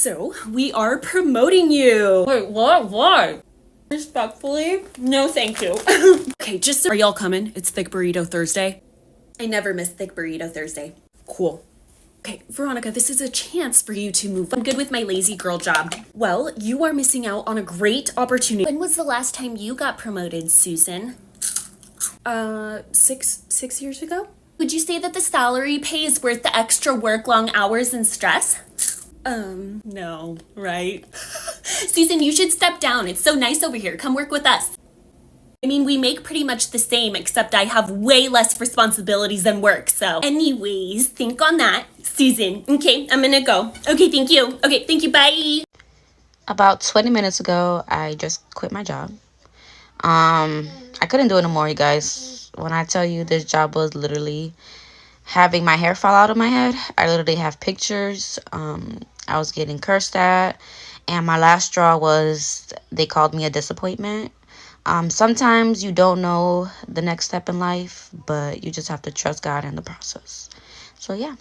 So we are promoting you. Wait, what? Why? Respectfully, no thank you. Okay, are y'all coming? It's Thick Burrito Thursday. I never miss Thick Burrito Thursday. Cool. Okay, Veronica, this is a chance for you to move. I'm good with my lazy girl job. Well, you are missing out on a great opportunity. When was the last time you got promoted, Susan? 6 years ago? Would you say that the salary pay is worth the extra work, long hours, and stress? No, right? Susan, you should step down. It's so nice over here. Come work with us. I mean, we make pretty much the same, except I have way less responsibilities than work, so. Anyways, think on that. Susan, okay, I'm gonna go. Okay, thank you. Okay, thank you, bye. About 20 minutes ago, I just quit my job. I couldn't do it anymore, you guys. When I tell you this job was literally having my hair fall out of my head, I literally have pictures. I was getting cursed at, and my last straw was they called me a disappointment. Sometimes you don't know the next step in life, but you just have to trust God in the process. So yeah.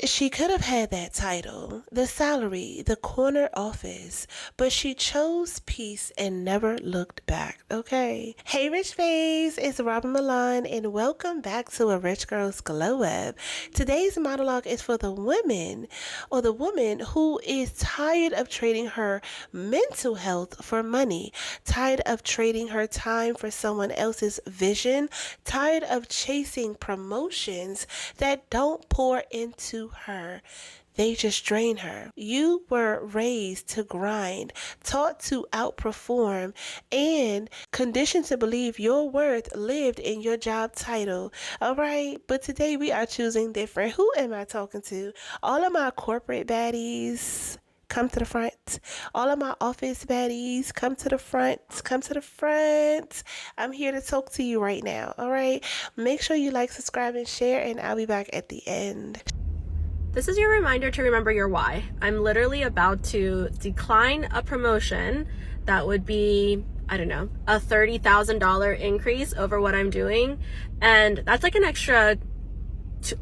She could have had that title, the salary, the corner office, but she chose peace and never looked back, okay? Hey, Rych Babes, it's Robin Milan, and welcome back to A Rich Girl's Glow Up. Today's monologue is for the women, or the woman who is tired of trading her mental health for money, tired of trading her time for someone else's vision, tired of chasing promotions that don't pour into her. They just drain her. You were raised to grind, taught to outperform, and conditioned to believe your worth lived in your job title. All right, but today we are choosing different. Who am I talking to? All of my corporate baddies, come to the front. All of my office baddies, come to the front. Come to the front. I'm here to talk to you right now. All right. Make sure you like, subscribe, and share, and I'll be back at the end. This is your reminder to remember your why. I'm literally about to decline a promotion that would be, I don't know, a $30,000 increase over what I'm doing. And that's like an extra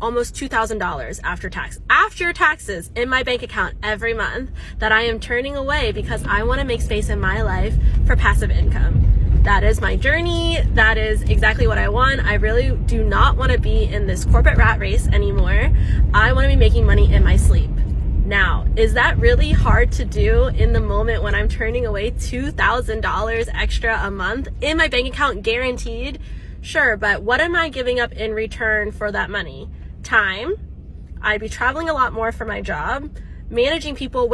almost $2,000 after tax. After taxes in my bank account every month that I am turning away because I want to make space in my life for passive income. That is my journey. That is exactly what I want. I really do not want to be in this corporate rat race anymore. I want to be making money in my sleep. Now, is that really hard to do in the moment when I'm turning away $2,000 extra a month in my bank account guaranteed? Sure, but what am I giving up in return for that money? Time. I'd be traveling a lot more for my job. Managing people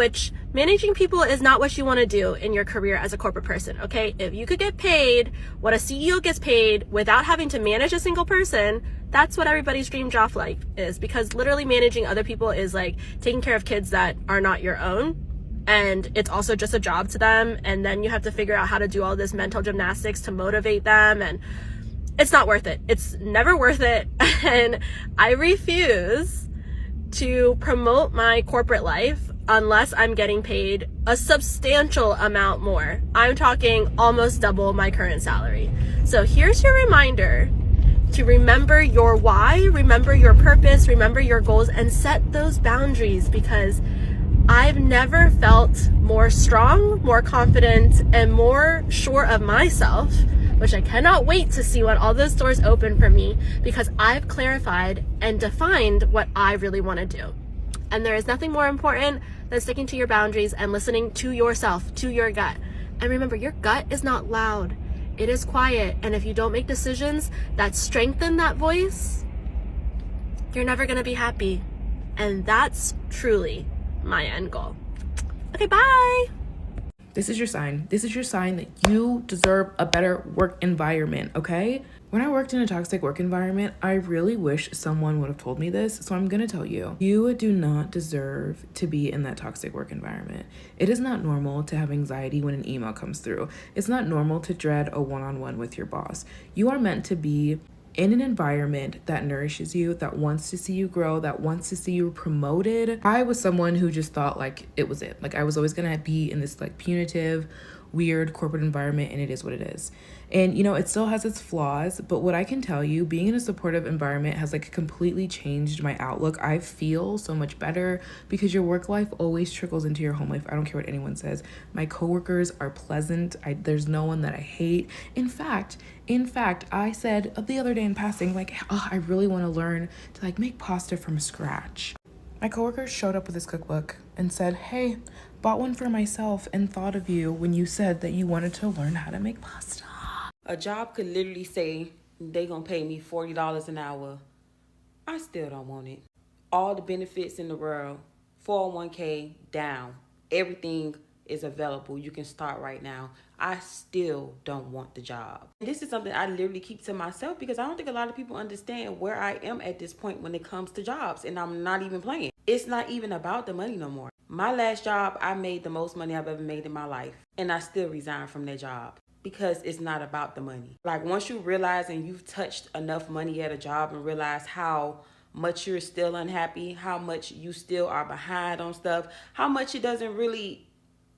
is not what you want to do in your career as a corporate person, okay? If you could get paid what a CEO gets paid without having to manage a single person, that's what everybody's dream job like is, because literally managing other people is like taking care of kids that are not your own. And it's also just a job to them. And then you have to figure out how to do all this mental gymnastics to motivate them. And it's not worth it. It's never worth it. And I refuse to promote my corporate life unless I'm getting paid a substantial amount more. I'm talking almost double my current salary. So here's your reminder to remember your why, remember your purpose, remember your goals, and set those boundaries, because I've never felt more strong, more confident, and more sure of myself, which I cannot wait to see when all those doors open for me, because I've clarified and defined what I really want to do. And there is nothing more important than sticking to your boundaries and listening to yourself, to your gut. And remember, your gut is not loud. It is quiet. And if you don't make decisions that strengthen that voice, you're never going to be happy. And that's truly my end goal. Okay, bye. This is your sign. This is your sign that you deserve a better work environment, okay? When I worked in a toxic work environment, I really wish someone would have told me this, so I'm gonna tell you. You do not deserve to be in that toxic work environment. It is not normal to have anxiety when an email comes through. It's not normal to dread a one-on-one with your boss. You are meant to be in an environment that nourishes you, that wants to see you grow, that wants to see you promoted. I was someone who just thought like it was it. Like I was always gonna be in this like punitive weird corporate environment, and it is what it is. And, you know, it still has its flaws, but what I can tell you, being in a supportive environment has like completely changed my outlook. I feel so much better because your work life always trickles into your home life. I don't care what anyone says. My coworkers are pleasant. There's no one that I hate. In fact, I said the other day in passing, like, oh, I really want to learn to like make pasta from scratch. My coworkers showed up with this cookbook and said, hey, bought one for myself and thought of you when you said that you wanted to learn how to make pasta. A job could literally say they gonna pay me $40 an hour. I still don't want it. All the benefits in the world, 401k down, everything is available. You can start right now. I still don't want the job. This is something I literally keep to myself because I don't think a lot of people understand where I am at this point when it comes to jobs, and I'm not even playing. It's not even about the money no more. My last job, I made the most money I've ever made in my life, and I still resigned from that job because it's not about the money. Like, once you realize and you've touched enough money at a job and realize how much you're still unhappy, how much you still are behind on stuff, how much it doesn't really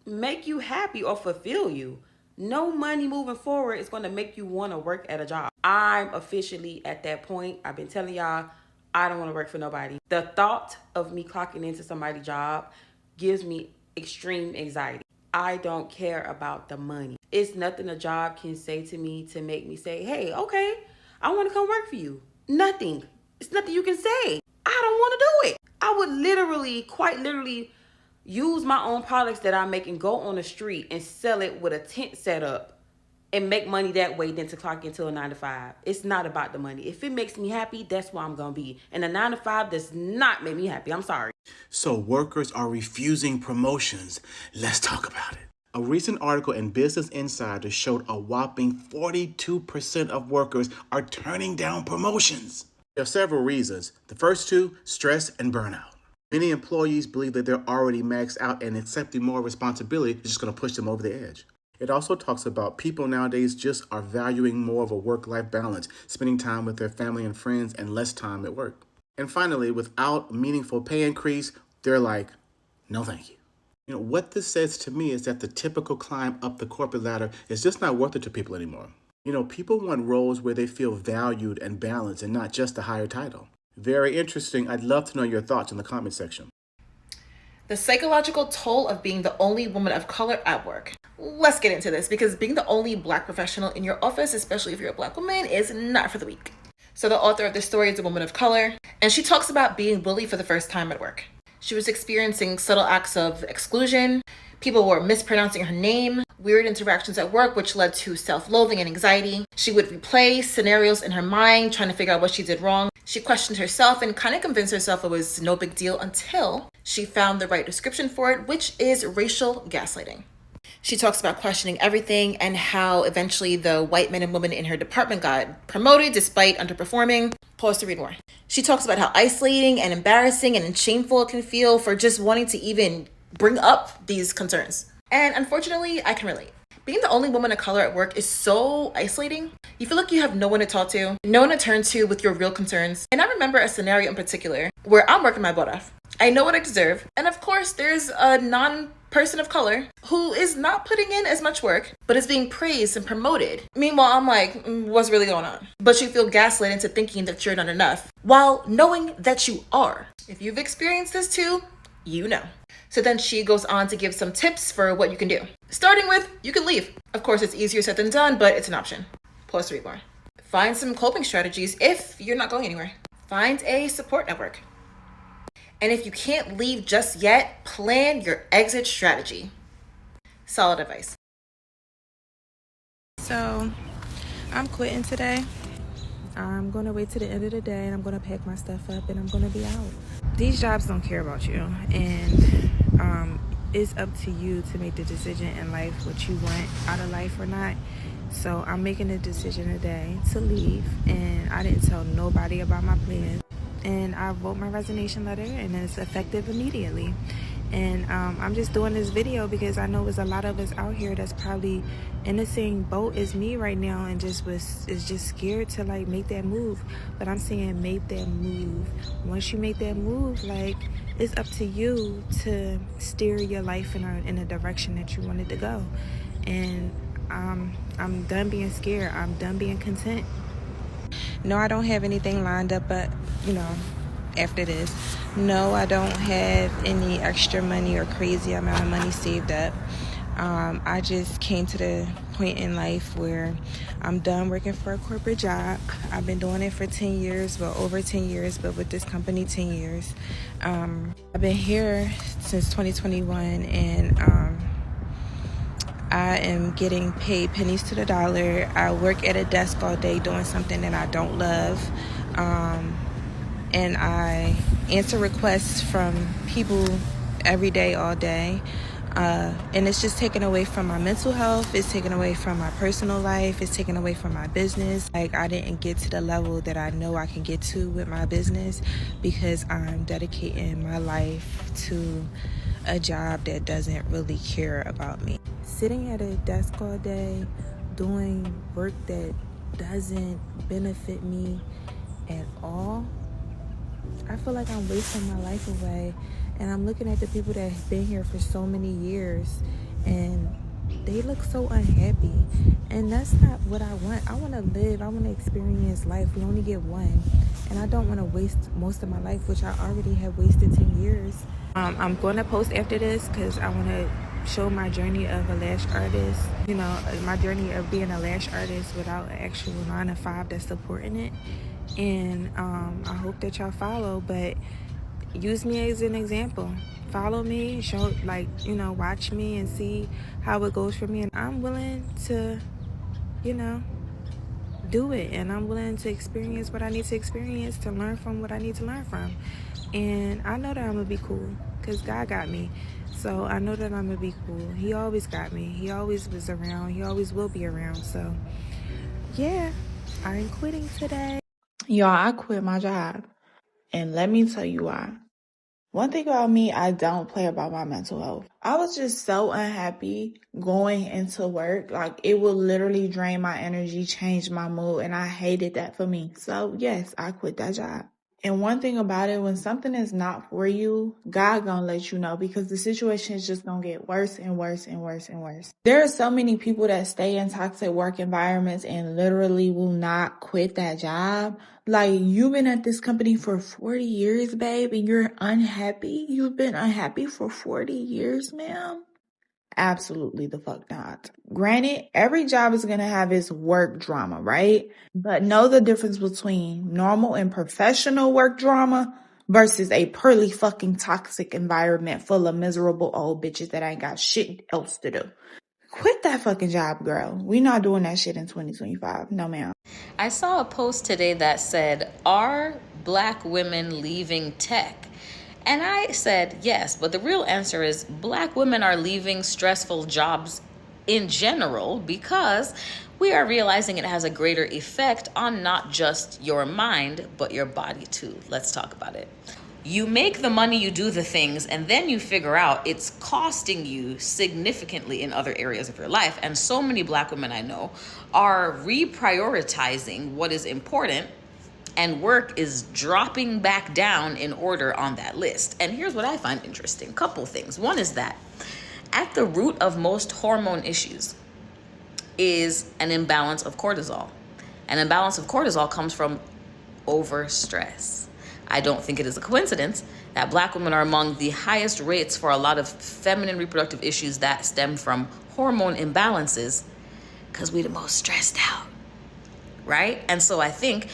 make you happy or fulfill you. No money moving forward is going to make you want to work at a job. I'm officially at that point. I've been telling y'all, I don't want to work for nobody. The thought of me clocking into somebody's job gives me extreme anxiety. I don't care about the money. It's nothing a job can say to me to make me say, hey, okay, I want to come work for you. Nothing. It's nothing you can say. I don't want to do it. I would literally, quite literally, use my own products that I make and go on the street and sell it with a tent set up and make money that way than to clock into a 9-to-5. It's not about the money. If it makes me happy, that's where I'm going to be. And a 9-to-5 does not make me happy. I'm sorry. So workers are refusing promotions. Let's talk about it. A recent article in Business Insider showed a whopping 42% of workers are turning down promotions. There are several reasons. The first two, stress and burnout. Many employees believe that they're already maxed out and accepting more responsibility is just going to push them over the edge. It also talks about people nowadays just are valuing more of a work-life balance, spending time with their family and friends and less time at work. And finally, without a meaningful pay increase, they're like, no thank you. You know, what this says to me is that the typical climb up the corporate ladder is just not worth it to people anymore. You know, people want roles where they feel valued and balanced and not just a higher title. Very interesting. I'd love to know your thoughts in the comment section. The psychological toll of being the only woman of color at work. Let's get into this because being the only Black professional in your office, especially if you're a Black woman, is not for the weak. So the author of this story is a woman of color, and she talks about being bullied for the first time at work. She was experiencing subtle acts of exclusion. People were mispronouncing her name, weird interactions at work, which led to self-loathing and anxiety. She would replay scenarios in her mind, trying to figure out what she did wrong. She questioned herself and kind of convinced herself it was no big deal until she found the right description for it, which is racial gaslighting. She talks about questioning everything and how eventually the white men and women in her department got promoted despite underperforming. Pause to read more. She talks about how isolating and embarrassing and shameful it can feel for just wanting to even bring up these concerns. And unfortunately, I can relate. Being the only woman of color at work is so isolating. You feel like you have no one to talk to, no one to turn to with your real concerns. And I remember a scenario in particular where I'm working my butt off. I know what I deserve. And of course, there's a non-person of color who is not putting in as much work, but is being praised and promoted. Meanwhile, I'm like, what's really going on? But you feel gaslit into thinking that you're not enough, while knowing that you are. If you've experienced this too, you know. So then she goes on to give some tips for what you can do. Starting with, you can leave. Of course, it's easier said than done, but it's an option. Pause to read more. Find some coping strategies if you're not going anywhere. Find a support network. And if you can't leave just yet, plan your exit strategy. Solid advice. So I'm quitting today. I'm going to wait to the end of the day and I'm going to pack my stuff up and I'm going to be out. These jobs don't care about you, and it's up to you to make the decision in life what you want out of life or not. So I'm making a decision today to leave, and I didn't tell nobody about my plans. And I wrote my resignation letter and it's effective immediately. And I'm just doing this video because I know there's a lot of us out here that's probably in the same boat as me right now and is just scared to like make that move. But I'm saying make that move. Once you make that move, like, it's up to you to steer your life in a direction that you want it to go. And I'm done being scared. I'm done being content. No, I don't have anything lined up, but after this, no, I don't have any extra money or crazy amount of money saved up. I just came to the point in life where I'm done working for a corporate job. I've been doing it for 10 years, well, over 10 years, but with this company, 10 years. I've been here since 2021, and I am getting paid pennies to the dollar. I work at a desk all day doing something that I don't love. And I answer requests from people every day, all day. And it's just taken away from my mental health. It's taken away from my personal life. It's taken away from my business. Like, I didn't get to the level that I know I can get to with my business because I'm dedicating my life to a job that doesn't really care about me. Sitting at a desk all day, doing work that doesn't benefit me at all, I feel like I'm wasting my life away. And I'm looking at the people that have been here for so many years, and they look so unhappy. And that's not what I want. I want to live. I want to experience life. We only get one. And I don't want to waste most of my life, which I already have wasted 10 years. I'm going to post after this because I want to show my journey of a lash artist. My journey of being a lash artist without an actual 9-to-5 that's supporting it. And I hope that y'all follow, but use me as an example. Follow me, watch me and see how it goes for me. And I'm willing to, do it. And I'm willing to experience what I need to experience, to learn from what I need to learn from. And I know that I'm going to be cool because God got me. So I know that I'm going to be cool. He always got me. He always was around. He always will be around. So, yeah, I'm quitting today. Y'all, I quit my job. And let me tell you why. One thing about me, I don't play about my mental health. I was just so unhappy going into work. Like, it would literally drain my energy, change my mood, and I hated that for me. So, yes, I quit that job. And one thing about it, when something is not for you, God gonna let you know, because the situation is just gonna get worse and worse and worse and worse. There are so many people that stay in toxic work environments and literally will not quit that job. Like, you've been at this company for 40 years, babe, and you're unhappy? You've been unhappy for 40 years, ma'am? Absolutely the fuck not. Granted, every job is going to have its work drama, right? But know the difference between normal and professional work drama versus a purely fucking toxic environment full of miserable old bitches that ain't got shit else to do. Quit that fucking job, girl. We not doing that shit in 2025. No, ma'am. I saw a post today that said, "Are Black women leaving tech?" And I said, yes, but the real answer is Black women are leaving stressful jobs in general because we are realizing it has a greater effect on not just your mind, but your body too. Let's talk about it. You make the money, you do the things, and then you figure out it's costing you significantly in other areas of your life. And so many Black women I know are reprioritizing what is important, and work is dropping back down in order on that list. And here's what I find interesting. Couple things. One is that at the root of most hormone issues is an imbalance of cortisol. An imbalance of cortisol comes from overstress. I don't think it is a coincidence that Black women are among the highest rates for a lot of feminine reproductive issues that stem from hormone imbalances, because we're the most stressed out, right? And so I think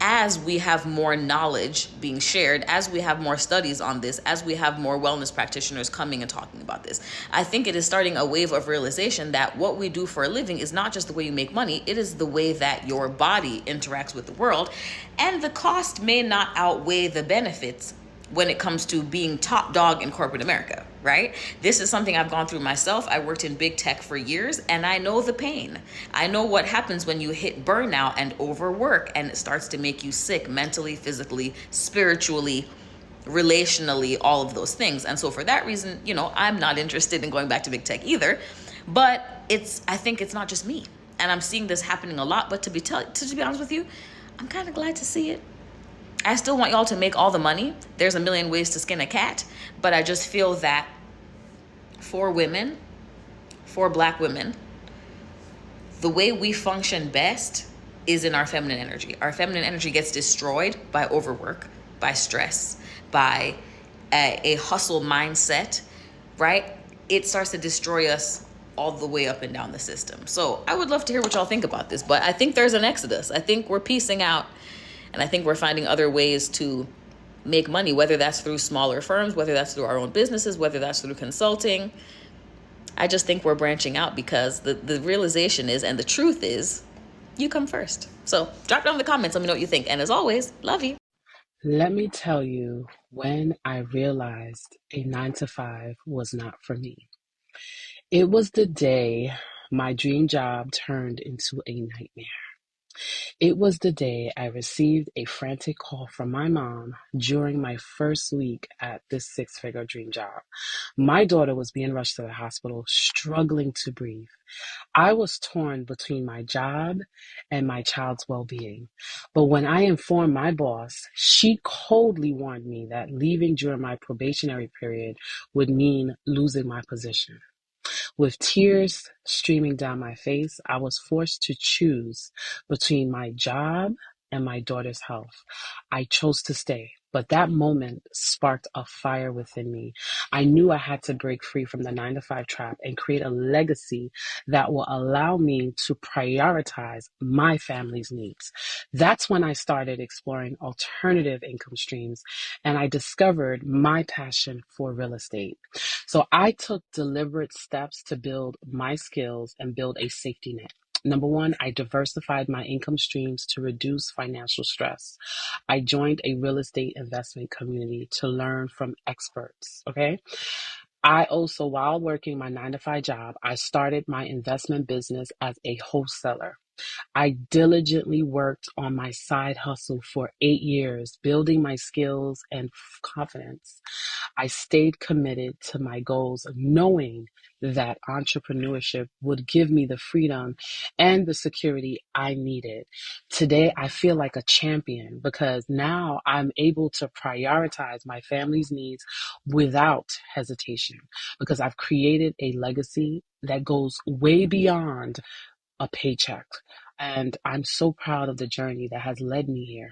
as we have more knowledge being shared, as we have more studies on this, as we have more wellness practitioners coming and talking about this, I think it is starting a wave of realization that what we do for a living is not just the way you make money, it is the way that your body interacts with the world. And the cost may not outweigh the benefits when it comes to being top dog in corporate America, right? This is something I've gone through myself. I worked in big tech for years and I know the pain. I know what happens when you hit burnout and overwork and it starts to make you sick mentally, physically, spiritually, relationally, all of those things. And so for that reason, I'm not interested in going back to big tech either, but I think it's not just me. And I'm seeing this happening a lot, but to be honest with you, I'm kind of glad to see it. I still want y'all to make all the money. There's a million ways to skin a cat, but I just feel that for women, for Black women, the way we function best is in our feminine energy. Our feminine energy gets destroyed by overwork, by stress, by a hustle mindset, right? It starts to destroy us all the way up and down the system. So I would love to hear what y'all think about this, but I think there's an exodus. I think we're piecing out, and I think we're finding other ways to make money, whether that's through smaller firms, whether that's through our own businesses, whether that's through consulting. I just think we're branching out because the realization is, and the truth is, you come first. So drop down in the comments, let me know what you think. And as always, love you. Let me tell you when I realized a 9 to 5 was not for me. It was the day my dream job turned into a nightmare. It was the day I received a frantic call from my mom during my first week at this 6-figure dream job. My daughter was being rushed to the hospital, struggling to breathe. I was torn between my job and my child's well-being. But when I informed my boss, she coldly warned me that leaving during my probationary period would mean losing my position. With tears streaming down my face, I was forced to choose between my job and my daughter's health. I chose to stay, but that moment sparked a fire within me. I knew I had to break free from the 9 to 5 trap and create a legacy that will allow me to prioritize my family's needs. That's when I started exploring alternative income streams, and I discovered my passion for real estate. So I took deliberate steps to build my skills and build a safety net. Number one, I diversified my income streams to reduce financial stress. I joined a real estate investment community to learn from experts. Okay. I also, while working my 9 to 5 job, I started my investment business as a wholesaler. I diligently worked on my side hustle for 8 years, building my skills and confidence. I stayed committed to my goals, knowing that entrepreneurship would give me the freedom and the security I needed. Today, I feel like a champion because now I'm able to prioritize my family's needs without hesitation because I've created a legacy that goes way beyond a paycheck. And I'm so proud of the journey that has led me here.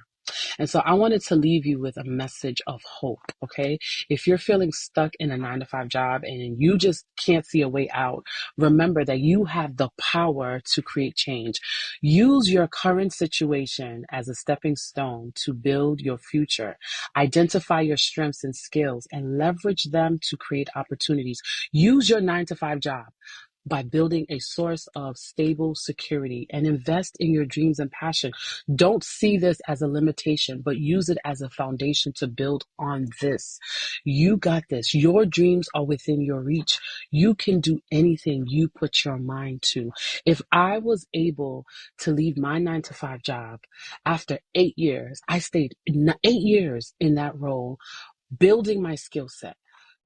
And so I wanted to leave you with a message of hope, okay? If you're feeling stuck in a 9 to 5 job and you just can't see a way out, remember that you have the power to create change. Use your current situation as a stepping stone to build your future. Identify your strengths and skills and leverage them to create opportunities. Use your 9 to 5 job by building a source of stable security and invest in your dreams and passion. Don't see this as a limitation, but use it as a foundation to build on this. You got this. Your dreams are within your reach. You can do anything you put your mind to. If I was able to leave my 9 to 5 job after 8 years, I stayed 8 years in that role, building my skill set,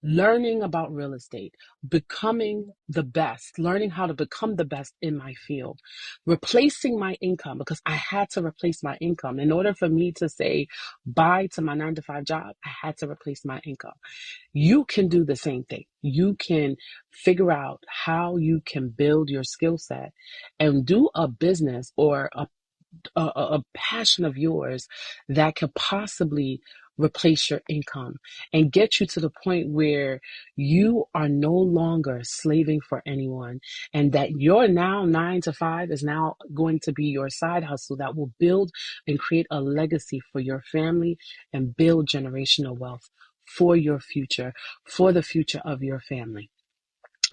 learning about real estate, becoming the best, learning how to become the best in my field, replacing my income because I had to replace my income. In order for me to say bye to my 9 to 5 job, I had to replace my income. You can do the same thing. You can figure out how you can build your skill set and do a business or a passion of yours that could possibly replace your income and get you to the point where you are no longer slaving for anyone, and that your now 9 to 5 is now going to be your side hustle that will build and create a legacy for your family and build generational wealth for your future, for the future of your family.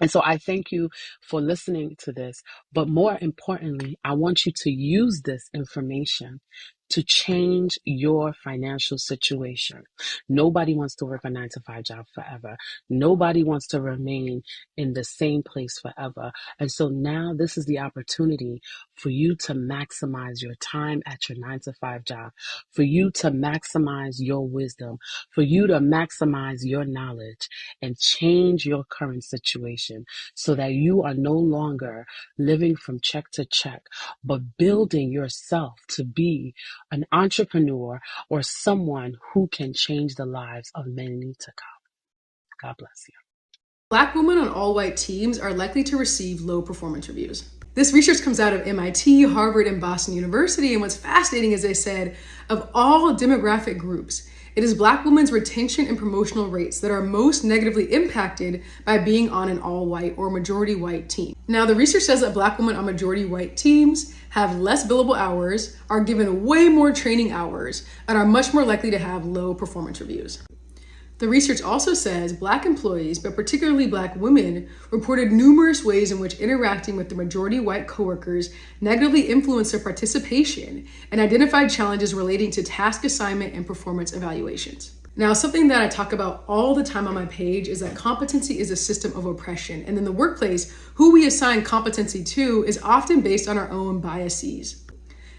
And so I thank you for listening to this. But more importantly, I want you to use this information to change your financial situation. Nobody wants to work a 9 to 5 job forever. Nobody wants to remain in the same place forever. And so now this is the opportunity for you to maximize your time at your 9 to 5 job, for you to maximize your wisdom, for you to maximize your knowledge and change your current situation so that you are no longer living from check to check, but building yourself to be an entrepreneur or someone who can change the lives of many to come. God bless you. Black women on all white teams are likely to receive low performance reviews. This research comes out of MIT, Harvard, and Boston University, and what's fascinating is they said, of all demographic groups, it is Black women's retention and promotional rates that are most negatively impacted by being on an all-white or majority white team. Now, the research says that Black women on majority white teams have less billable hours, are given way more training hours, and are much more likely to have low performance reviews. The research also says Black employees, but particularly Black women, reported numerous ways in which interacting with the majority white coworkers negatively influenced their participation and identified challenges relating to task assignment and performance evaluations. Now, something that I talk about all the time on my page is that competency is a system of oppression. And in the workplace, who we assign competency to is often based on our own biases.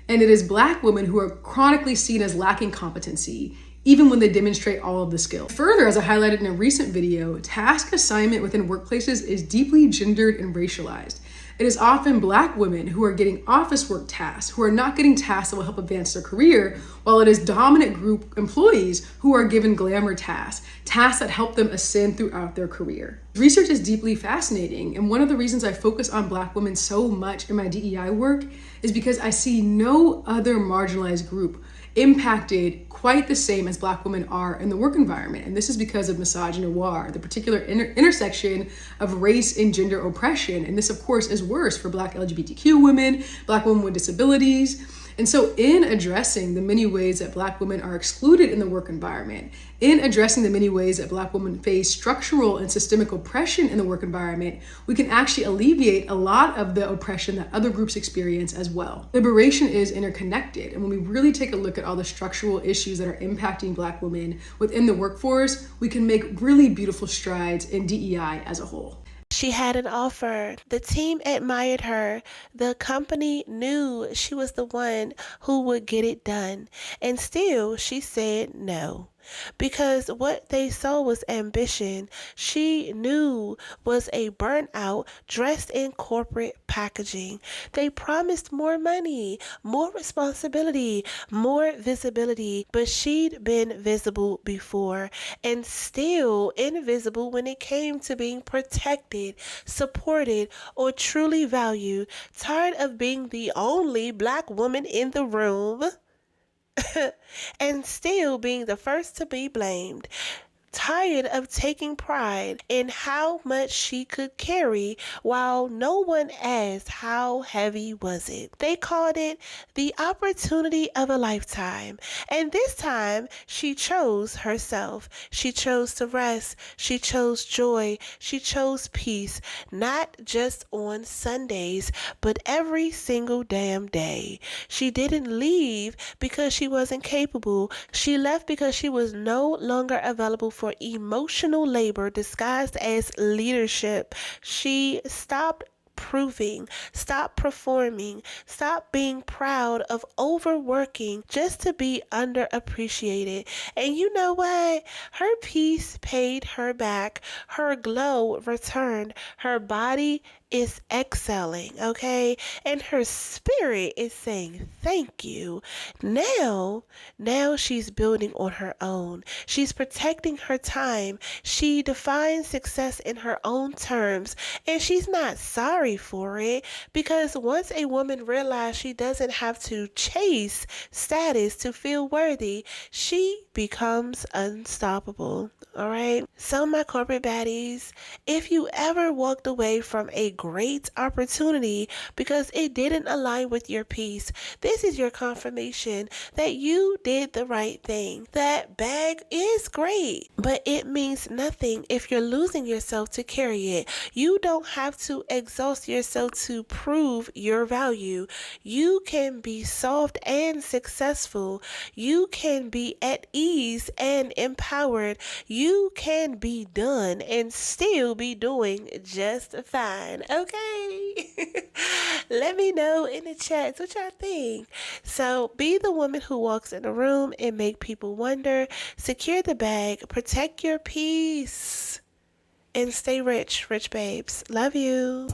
And it is Black women who are chronically seen as lacking competency, even when they demonstrate all of the skills. Further, as I highlighted in a recent video, task assignment within workplaces is deeply gendered and racialized. It is often Black women who are getting office work tasks, who are not getting tasks that will help advance their career, while it is dominant group employees who are given glamour tasks, tasks that help them ascend throughout their career. Research is deeply fascinating, and one of the reasons I focus on Black women so much in my DEI work is because I see no other marginalized group impacted quite the same as Black women are in the work environment. And this is because of misogynoir, the particular intersection of race and gender oppression. And this, of course, is worse for Black LGBTQ women, Black women with disabilities. And so in addressing the many ways that Black women are excluded in the work environment, in addressing the many ways that Black women face structural and systemic oppression in the work environment, we can actually alleviate a lot of the oppression that other groups experience as well. Liberation is interconnected. And when we really take a look at all the structural issues that are impacting Black women within the workforce, we can make really beautiful strides in DEI as a whole. She had an offer. The team admired her. The company knew she was the one who would get it done. And still, she said no. Because what they saw was ambition. She knew was a burnout dressed in corporate packaging. They promised more money, more responsibility, more visibility, but she'd been visible before and still invisible when it came to being protected, supported, or truly valued. Tired of being the only Black woman in the room and still being the first to be blamed. Tired of taking pride in how much she could carry while no one asked how heavy was it. They called it the opportunity of a lifetime. And this time she chose herself. She chose to rest. She chose joy. She chose peace, not just on Sundays, but every single damn day. She didn't leave because she wasn't capable. She left because she was no longer available for emotional labor disguised as leadership. She stopped proving, stop performing, stop being proud of overworking just to be underappreciated. And you know what? Her peace paid her back. Her glow returned. Her body is excelling, okay? And her spirit is saying thank you. Now she's building on her own. She's protecting her time. She defines success in her own terms, and she's not sorry for it, because once a woman realizes she doesn't have to chase status to feel worthy, she becomes unstoppable. All right. So my corporate baddies, if you ever walked away from a great opportunity because it didn't align with your peace, this is your confirmation that you did the right thing. That bag is great, but it means nothing if you're losing yourself to carry it. You don't have to exhaust yourself to prove your value. You can be soft and successful. You can be at ease and empowered. You can be done and still be doing just fine, okay? Let me know in the chats what y'all think. So be the woman who walks in the room and make people wonder. Secure the bag, protect your peace, and stay rich, rich babes. Love you.